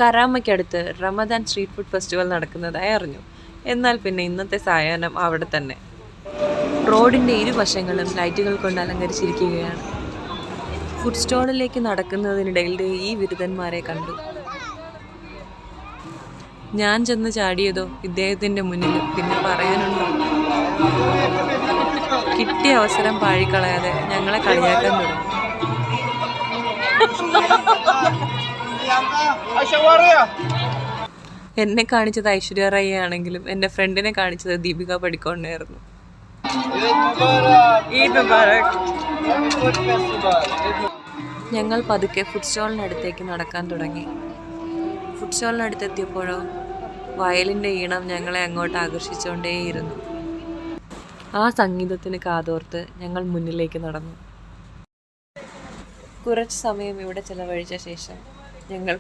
കരാമയ്ക്കടുത്ത് Ramadan street food festival നടക്കുന്നതായി അറിഞ്ഞു. എന്നാൽ പിന്നെ ഇന്നത്തെ സായാഹ്നം അവിടെ തന്നെ. റോഡിൻ്റെ ഇരുവശങ്ങളും ലൈറ്റുകൾ കൊണ്ട് അലങ്കരിച്ചിരിക്കുകയാണ്. ഫുഡ് സ്റ്റോളിലേക്ക് നടക്കുന്നതിനിടയിൽ ഈ ബിരുദന്മാരെ കണ്ടു. ഞാൻ ചെന്ന് ചാടിയതോ ഇദ്ദേഹത്തിൻ്റെ മുന്നിൽ. പിന്നെ പറയാനുണ്ടോ? കിട്ടിയ അവസരം പാഴിക്കളയാതെ ഞങ്ങളെ കളിയാക്കാൻ തുടങ്ങി. എന്നെ കാണിച്ചത് ഐശ്വര്യ റായി ആണെങ്കിലും എൻ്റെ ഫ്രണ്ടിനെ കാണിച്ചത് ദീപിക പടിക്കോണ്ടായിരുന്നു. ഞങ്ങൾ പതുക്കെ ഫുഡ് സ്റ്റോളിനടുത്തേക്ക് നടക്കാൻ തുടങ്ങി. ഫുഡ് സ്റ്റോളിനടുത്തെത്തിയപ്പോഴോ വയലിൻ്റെ ഈണം ഞങ്ങളെ അങ്ങോട്ട് ആകർഷിച്ചുകൊണ്ടേയിരുന്നു. ആ സംഗീതത്തിന് കാതോർത്ത് ഞങ്ങൾ മുന്നിലേക്ക് നടന്നു. കുറച്ച് സമയം ഇവിടെ ചെലവഴിച്ച ശേഷം ഞങ്ങൾ